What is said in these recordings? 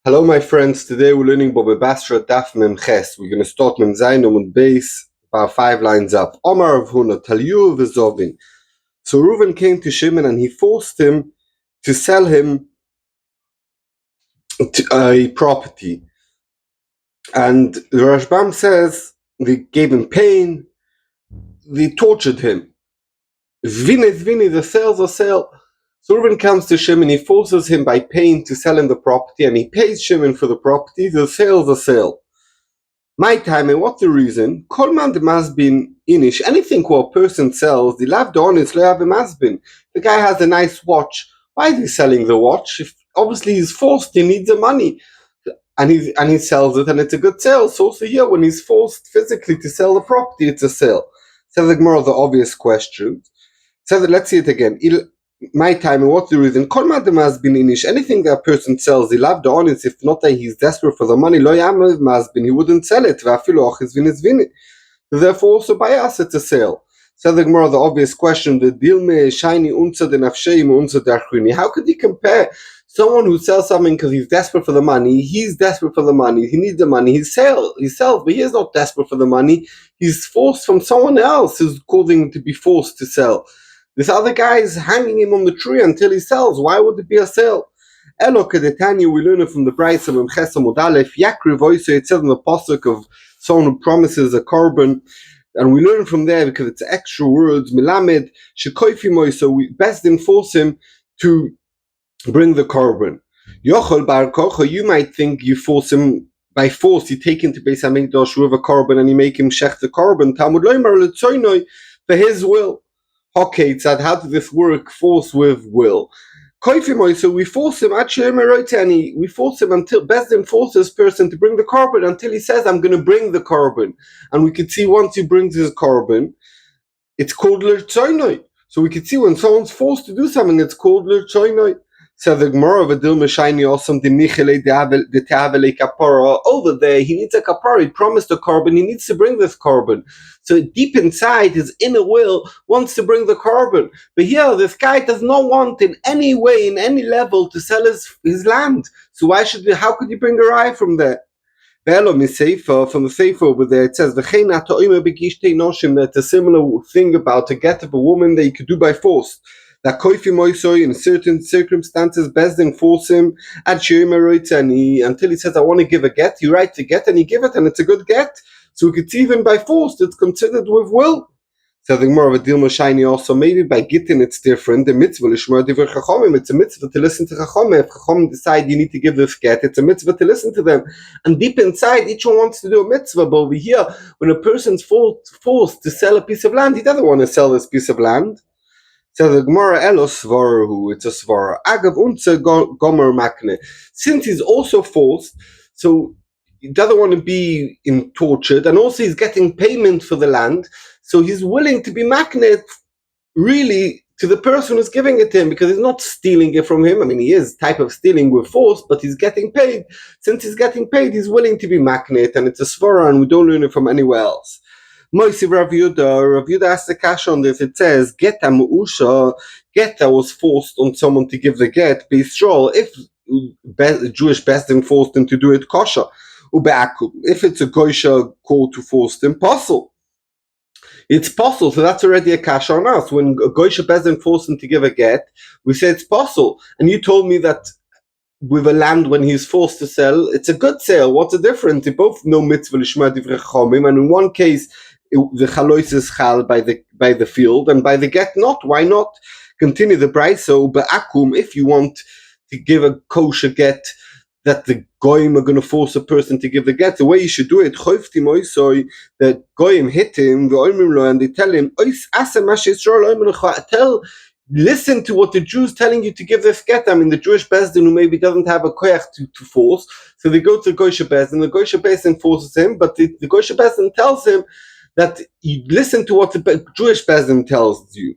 Hello, my friends. Today we're learning Bobe Basra Daf Mem Ches. We're going to start Mem Zayin and base about 5 lines up. Omar of Huna Taliu v'Zovin. So Reuven came to Shimon and he forced him to sell him a property. And the Rashbam says they gave him pain, they tortured him. Zvini, the sale's a sale. So Reuven comes to Shimon, he forces him by pain to sell him the property, and he pays Shimon for the property. The sale's a sale. My time, and what's the reason? Kolman the masbin inish. Anything what a person sells, the lav honest lo have a masbin. The guy has a nice watch. Why is he selling the watch? If obviously he's forced, he needs the money, and he sells it, and it's a good sale. So also here, when he's forced physically to sell the property, it's a sale. So the more of the obvious question. So let's see it again. My time, and what's the reason? Anything that a person sells, he loved the honest. If not that he's desperate for the money, he wouldn't sell it. So therefore, also by us, it's a sale. So the more the obvious question: the dilme shiny unsa de nafshei unsa darchuni. How could you compare someone who sells something because he's desperate for the money? He's desperate for the money. He needs the money. He sells, but he is not desperate for the money. He's forced from someone else who's causing him to be forced to sell. This other guy is hanging him on the tree until he sells. Why would it be a sale? Elo kedetanya, we learn it from the Brayso of Chesam Udalef. Yakri voice, it says in the pasuk of someone who promises a korban, and we learn from there because it's extra words. Milamed shekoifi moiso. We best enforce him to bring the korban. Yochol bar kocha. You might think you force him by force. You take him to Beis Hamikdash with a korban and you make him shech the korban. Talmud loymar letzoynoi for his will. Okay, so how does this work? Force with will. So we force him, we force him until Bezdin forces this person to bring the korban until he says, I'm going to bring the korban. And we could see once he brings his korban, it's called l'rtzoynoi. So we could see when someone's forced to do something, it's called l'rtzoynoi. So the Gemara of a Dilma Shiny awesome the Nichele de Tavele Kapara over there, he needs a kapara, he promised a korban, he needs to bring this korban. So deep inside his inner will wants to bring the korban. But here this guy does not want in any way, in any level, to sell his land. So how could you bring a rye from there? From the Sefer over there, it says that's a similar thing about a get of a woman that you could do by force. That koifi moisoi in certain circumstances, Bezdin force him until he says, I want to give a get. You write the get and you give it, and it's a good get. So we could see even by force, it's considered with will. So I think more of a Dilma Shiny also, maybe by Gittin it's different. The mitzvah, it's a mitzvah to listen to Chachomim. If Chachomim decide you need to give this get, it's a mitzvah to listen to them. And deep inside, each one wants to do a mitzvah. But over here, when a person's forced to sell a piece of land, he doesn't want to sell this piece of land. So the Gemara Elos Svaru, it's a Svara. Agav unze gomer makne. Since he's also forced, so he doesn't want to be tortured, and also he's getting payment for the land, so he's willing to be makne really to the person who's giving it to him, because he's not stealing it from him. I mean, he is type of stealing with force, but he's getting paid. Since he's getting paid, he's willing to be makne, and it's a Svara, and we don't learn it from anywhere else. Moisi Rav Yehuda asked the cash on this. It says, Geta Mu'usha, Geta was forced on someone to give the get, B'Yisrael, if Jewish Bezdin forced him to do it kosher. Ube'akum, if it's a Goisha called to force him, possible. It's possible, so that's already a cash on us. When a Goisha Bezdin forced him to give a get, we say it's possible. And you told me that with a land when he's forced to sell, it's a good sale. What's the difference? They both know mitzvah l'shma divrei chachamim, and in one case, the chalois is chal by the field, and by the get not. Why not? Continue the brayso ba'akum. If you want to give a kosher get that the goyim are going to force a person to give the get, the way you should do it, choifti moisoi, the goyim hit him, and they tell him, listen to what the Jews telling you to give this get. I mean, the Jewish Bezdin who maybe doesn't have a koyach to force, so they go to the Goisha Bezdin. The Goisha Bezdin forces him, but the Goisha Bezdin tells him that you listen to what the Jewish Bezdin tells you.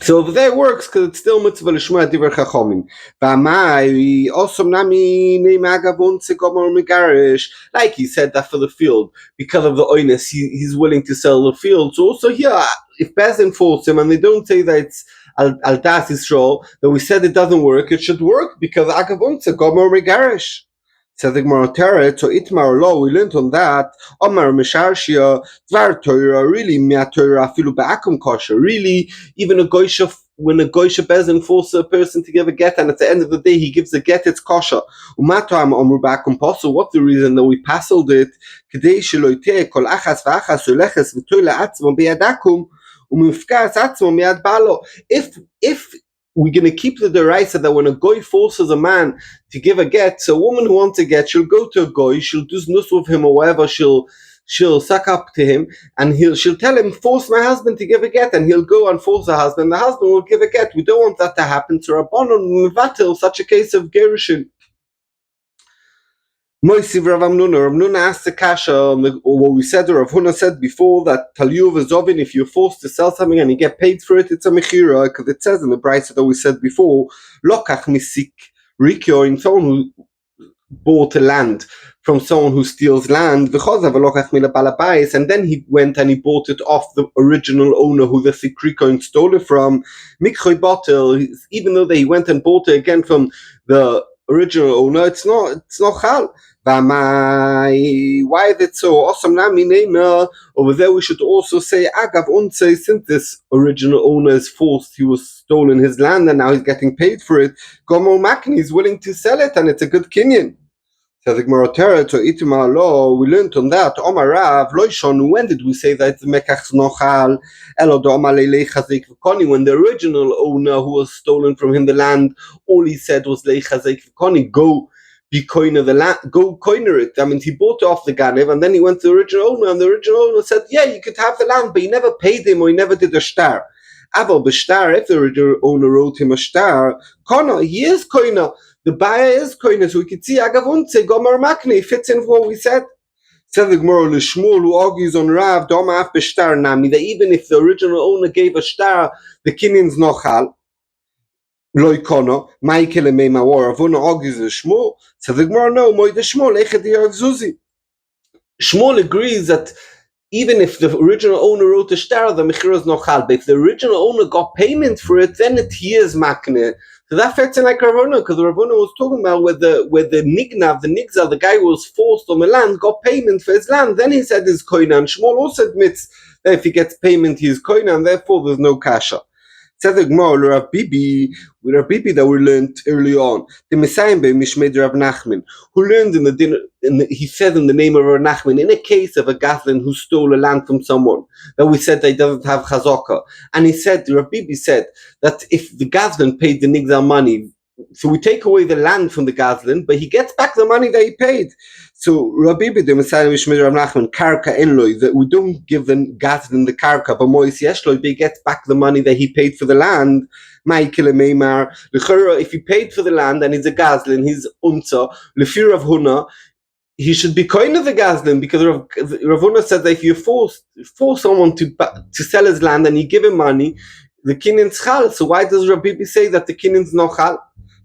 So over there it works because it's still mitzvah l'shma divrei chachamim. V'amai osam nami neimagavon segomor megarish. Like he said that for the field, because of the oinus, he's willing to sell the field. So also here, if Bezdin force him and they don't say that it's al das Yisrael, that we said it doesn't work, it should work because agavon segomor megarish. Says the Gemara Teret, so Itmar Lo, we learned on that, Omar Mesharshia, Dvar Torah, really, Mea Torah, Afilu Ba'akum Kosher, really, even a Goysha, when a Goysha Bezin forces a person to give a get, and at the end of the day he gives a get, it's kosher. Umatam Omru Ba'akum Posu, what's the reason that we passed it? Kedei Sheloite, Kol Achas V'achas, Uleches, V'toile Atzmo, Be'adakum, Umifkas Atzmo, Me'ad Balo. If we're going to keep the deraisa that when a goy forces a man to give a get, so a woman who wants a get, she'll go to a goy, she'll do znus with him or whatever, she'll suck up to him, and she'll tell him, force my husband to give a get, and he'll go and force the husband will give a get. We don't want that to happen. So Rabbanon mevatel such a case of gerushin. Moisiv Rav Amnuna asked the kasha, what we said, or Rav Huna said before, that Taliu v'zovin, if you're forced to sell something and you get paid for it, it's a mechira, because it says in the brayso that we said before, lokach misik rikyo, in someone who bought a land from someone who steals land, and then he went and he bought it off the original owner who the sikrikoin stole it from, mikchoy botel, even though he went and bought it again from the original owner, it's not chal. Why is it so? Awesome. Over there we should also say agav unse, since this original owner is forced, he was stolen his land and now he's getting paid for it. Gomol Makni is willing to sell it and it's a good kinyan. So the Gemara Teret, so Itimar Lo, we learned on that. Omar Rav Loishon, when did we say that it's mekach nochal? Elo do Omar Leilei Chazik V'Koni, when the original owner who was stolen from him the land, all he said was Lei Chazik V'Koni, go be coiner the land, go coiner it. I mean, he bought it off the Ganev, and then he went to the original owner, and the original owner said, yeah, you could have the land, but he never paid him or he never did a shtar. Aval b'shtar, if the original owner wrote him a shtar, Kona, he is coiner. The buyer is koine, so we could see Agavunce, Gomer Makne, fits in for what we said. Said the Gemara Lishmul, who argues on Rav, Doma Af B'Shtar Nami, that even if the original owner gave a shtar, the kinyan's nochal. Loi kono, Michael and Meima War, Avuna argues the Shmuel. Said the Gemara, no, Moy the Shmuel, Echet Yav Zuzi. Shmuel agrees that even if the original owner wrote a shtar, the mechira is nochal. But if the original owner got payment for it, then it is makne. So that fits in like Ravona, because Ravona was talking about where the nignav, the nigzal, the guy who was forced on the land, got payment for his land. Then he said his koina, and Shmuel also admits that if he gets payment, he is koina, and therefore there's no kasha. Said the Gemara, Rav Bibi that we learned early on, the Messiah by Mishmei Rav Nachman, who learned in the dinner, he said in the name of Rav Nachman, in a case of a Gazlan who stole a land from someone, that we said that he doesn't have chazaka, and he said, Rav Bibi said that if the Gazlan paid the nigzal money, so we take away the land from the Gazlan, but he gets back the money that he paid. So Rabbi the Messiah Mishmei Rav Nachman, karka enloi, that we don't give the Gazlan the karka, but Mois Yeshloi, but he gets back the money that he paid for the land. Ma'ikele Meimar, if he paid for the land and he's a Gazlan, he's unza, Lefir Rav Huna, he should be coin of the Gazlan, because Rav Huna said that if you force someone to sell his land and you give him money, the kinyan's chal. So why does Rabbi say that the kinyan's no chal?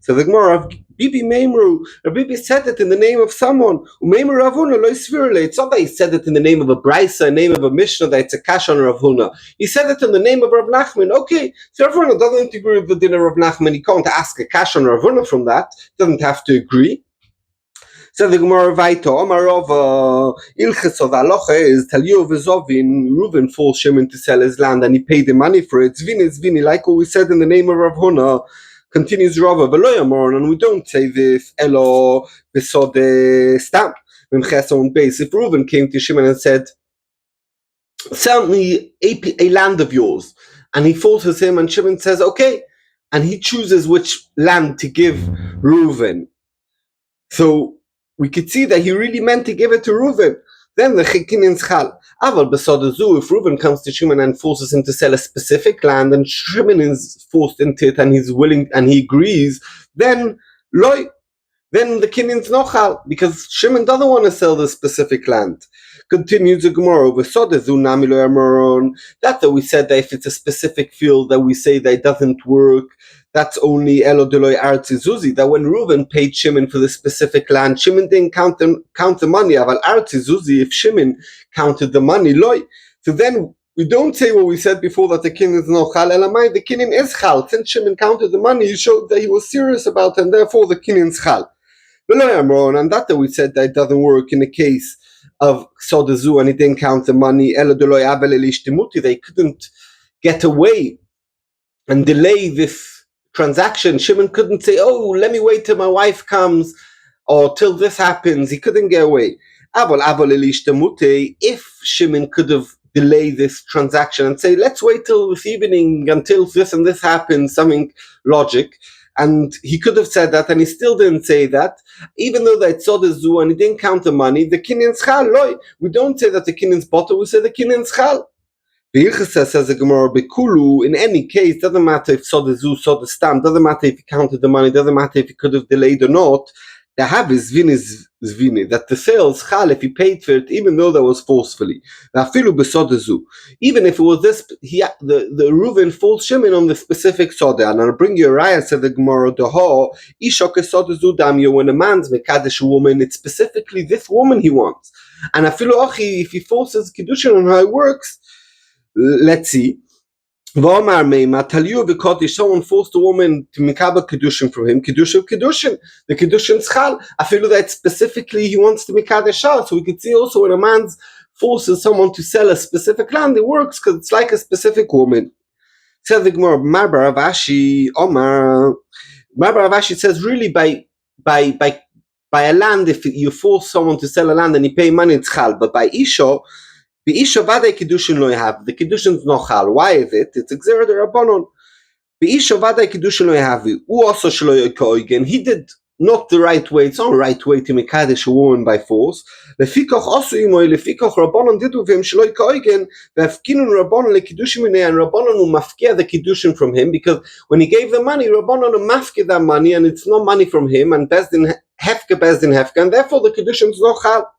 So the Gemara, Bibi Meimru, Rabbi said it in the name of someone. Umeimru Rav Huna lo svirle. It's not that he said it in the name of a brisa, a name of a mishnah, that it's a kash on Rav Huna. He said it in the name of Rav Nachman. Okay, so Rav Huna doesn't agree with the din of Rav Nachman. He can't ask a kash on Rav Huna from that. Doesn't have to agree. So the Gemara Vaito, Omarova, Ilches of Alocha is Taliu v'Zovin, Reuven forced Shimon to sell his land and he paid the money for it. Zvini, like what we said in the name of Rav Huna. Continues Rava, and we don't say this, Elo, Besode, Stam, on base. If Reuven came to Shimon and said, sell me a land of yours, and he forces him, and Shimon says, okay, and he chooses which land to give Reuven. So we could see that he really meant to give it to Reuven. Then the Chikinyan's Chal. Aval Besodazu, if Reuven comes to Shimon and forces him to sell a specific land, and Shimon is forced into it and he's willing and he agrees, then Loi. Then the Kinyan's Nochal, because Shimon doesn't want to sell the specific land. Continues the Gemara, that we said that if it's a specific field that we say that it doesn't work, that's only Elo Deloy Arzi Zuzi, that when Reuven paid Shimon for the specific land, Shimon didn't count the money. Aval Arzi Zuzi, if Shimon counted the money, Loi. So then we don't say what we said before, that the Kinyan is no Chal, Elamai, the Kinyan is Chal. Since Shimon counted the money, he showed that he was serious about it, and therefore the Kinyan is Chal. And that we said that it doesn't work in the case of Sodazu and he didn't count the money. They couldn't get away and delay this transaction. Shimon couldn't say, oh, let me wait till my wife comes or till this happens. He couldn't get away. If Shimon could have delayed this transaction and say, let's wait till this evening until this and this happens, something logic, and he could have said that, and he still didn't say that, even though that Sodazu and he didn't count the money, the Kinyan Schal, loy. We don't say that the Kinyan's bottle, we say the Kinyan Schal. Says the Gemara, Bekulu, in any case, doesn't matter if Sodazu, Sodastam, doesn't matter if he counted the money, doesn't matter if he could have delayed or not. The have is zvini, that the sales chal if he paid for it, even though that was forcefully. Even if it was this, the Reuven falls Shimon on the specific soda. And I'll bring you a raya, said the Gemara, Doho, Ishok sodazu damyo, when a man's mekadesh a woman, it's specifically this woman he wants. And if he forces Kiddushin on how it works, let's see. Someone forced a woman to mikabel Kiddushin from him. Kiddushin, the Kiddushin schal. I feel that specifically he wants to mikadesh her. So we can see also when a man forces someone to sell a specific land, it works because it's like a specific woman. Says the Gemara, Marbar Avashi says really by a land, if you force someone to sell a land and you pay money, it's chal. But by Isha, the Isha Vadei Kiddushin lo have. The Kiddushin's no chal. Why is it? It's Gzera Rabbanon. The Isha Vadei Kiddushin lo have. U also shlo yokoigen. He did not the right way. It's not the right way to mekadesh a woman by force. Lefikoch also imoy. Lefikoch Rabbanon did with him shlo yokoigen. V'afkinun Rabbanon lekiddushin minei, and Rabbanon will mafkia the Kiddushin from him, because when he gave the money, Rabbanon will mafkia that money, and it's not money from him, and Bezdin hefka, and therefore the Kiddushin's no chal.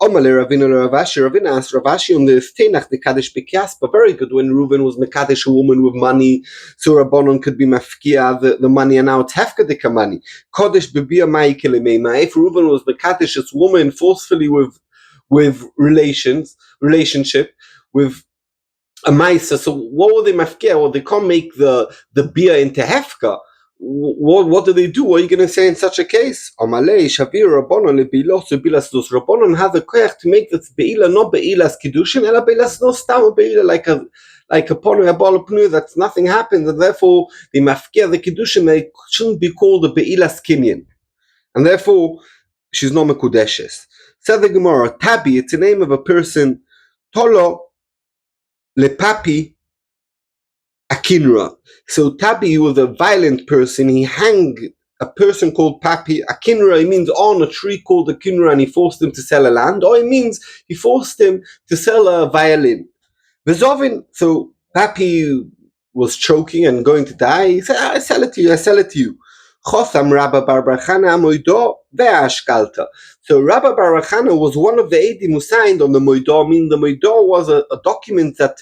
Ravina asked Ravashi on the Steinach the Kaddish Bekiaspa. Very good when Reuven was Mekadesh a woman with money, so Rabbanon could be Mafkia the money, and now it's Hefkadika money. Kodesh Bebia Ma'ikelemema. If Reuven was Mekadesh this woman forcefully with relationship with a Maisa, so what were they Mafkia? Well, they can't make the beer into Hefka. What do they do? What are you going to say in such a case? Amalei Shavir Rabbanon lebilos ubilasnos. Rabbanon have the koyach to make this beila not beilas kiddushin, ela beilas no stam beila like a ponu a ball of pnu that nothing happens, and therefore the mafkia the kiddushin, they shouldn't be called a beilas kinyan, and therefore she's not mekudeshes. Said the Gemara, Tabi, it's the name of a person. Tolo lepapi Akinra. So Tabi was a violent person. He hanged a person called Papi. Akinra, it means on a tree called Akinra, and he forced him to sell a land, or it means he forced him to sell a violin. Vezovin, so Papi was choking and going to die. He said, I sell it to you. Chosam Rabba Bar Chana Moido ve'ashkalta. So Rabba Bar Chana was one of the Eidim who signed on the Moido. I mean, the Moido was a document that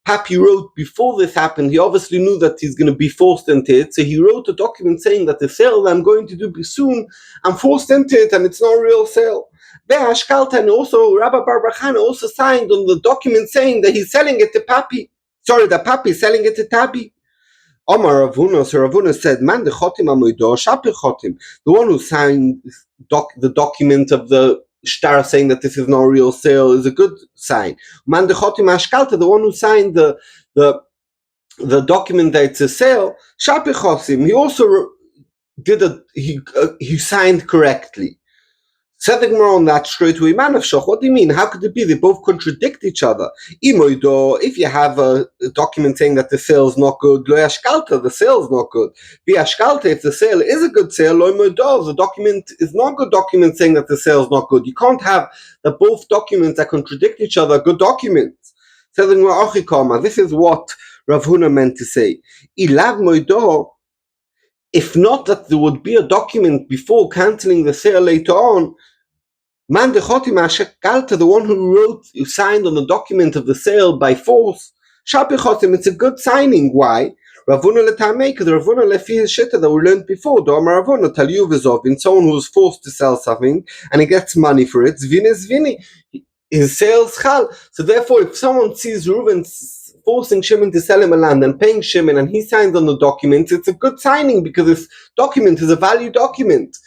Papi wrote before this happened. He obviously knew that he's going to be forced into it, so he wrote a document saying that the sale that I'm going to do soon, I'm forced into it, and it's not a real sale. And also Rabbi Bar Chana also signed on the document saying that he's selling it to Papi. Sorry, that Papi is selling it to Tabi. Omar Ravuna, so Ravuna said, Man de chotim amoido, shapi chotim. The one who signed the document of the Shtar saying that this is not a real sale is a good sign. Man de chotim ashkalta, the one who signed the document that it's a sale, shapi chotim. He also he signed correctly. Said the Gemara on that straight away. What do you mean? How could it be? They both contradict each other. If you have a document saying that the sale is not good, lo yashkalta, the sale is not good. V'yashkalta, if the sale is a good sale, lo moido, the document is not a good document saying that the sale is not good. You can't have that both documents that contradict each other good documents. Said the Gemara, this is what Rav Huna meant to say. Ilav moido, if not that there would be a document before cancelling the sale later on, Man de chotim ashkalta, the one who signed on the document of the sale by force, shapi chotim, it's a good signing. Why? Ravuna letamei, because Ravuna lefi his shitta that we learned before. Do'amar Ravuna taliu v'zovin, someone who was forced to sell something and he gets money for it. Zvini, his sales chal. So therefore, if someone sees Reuven forcing Shimon to sell him a land and paying Shimon, and he signs on the document, it's a good signing because this document is a value document.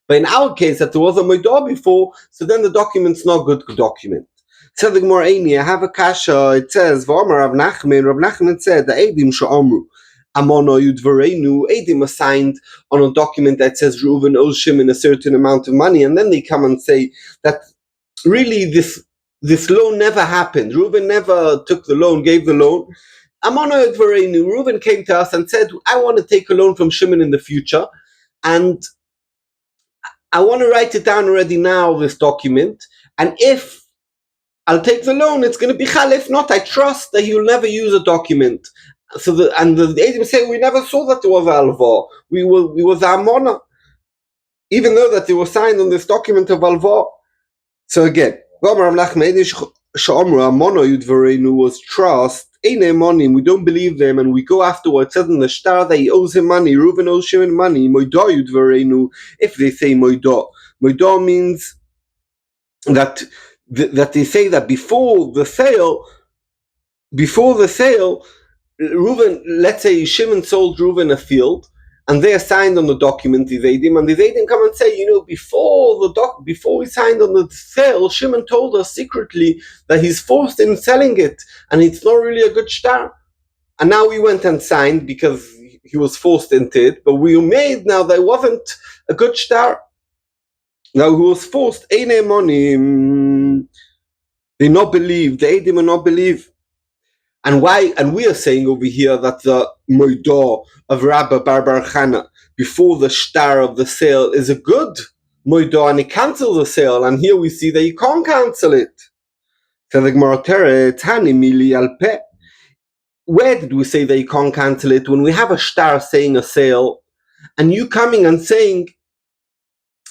But in our case, that there was a moidah before, so then the document's not good document. Said the Gemara, I have a kasha. It says, "V'amar Rav Nachman said, the Eidim she'amru, Amono Yudvareinu, Eidim assigned on a document that says Reuven owes Shimon a certain amount of money, and then they come and say that really this loan never happened. Reuven never took the loan, gave the loan. Amono Yudvareinu, Reuven came to us and said, I want to take a loan from Shimon in the future, and I want to write it down already now, this document, and if I'll take the loan, it's going to be chal. If not, I trust that he will never use a document. So the Eidim say, we never saw that there was alva. We was amona, even though that they were signed on this document of alva. So again, was trust. We don't believe them, and we go afterwards. It says in the star that he owes him money. Reuven owes Shimon money. If they say moidah means that they say that before the sale, Reuven, let's say Shimon sold Reuven a field, and they are signed on the document, these Eidim, and these Eidim come and say, before we signed on the sale, Shimon told us secretly that he's forced in selling it, and it's not really a good shtar. And now we went and signed because he was forced into it, but we made now that it wasn't a good shtar. Now he was forced, they not believe, the Eidim are not believe. And why? And we are saying over here that the moidah of Rabba Bar Chana before the shtar of the sale is a good moidah, and he cancels the sale. And here we see that you can't cancel it. So the Gemara Tani mili al peh. Where did we say that you can't cancel it? When we have a shtar saying a sale, and you coming and saying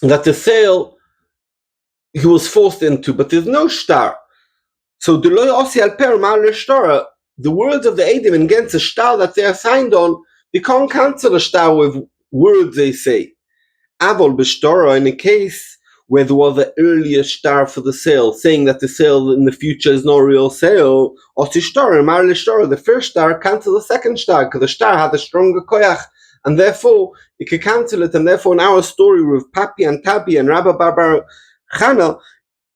that the sale he was forced into, but there's no shtar. So the words of the Eidim against a shtar that they are signed on, they can't cancel a shtar with words they say. Avol b'shtora, in a case where there was an earlier shtar for the sale, saying that the sale in the future is not a real sale, or the first shtar cancels the second shtar, because the shtar had a stronger koyach, and therefore it could cancel it. And therefore in our story with Papi and Tabi and Rabba Bar Chana,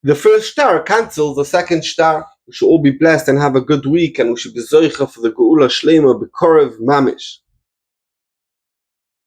the first shtar cancels the second shtar. We should all be blessed and have a good week, and we should be zoicha for the Geula Shleima B'Korev Mamish.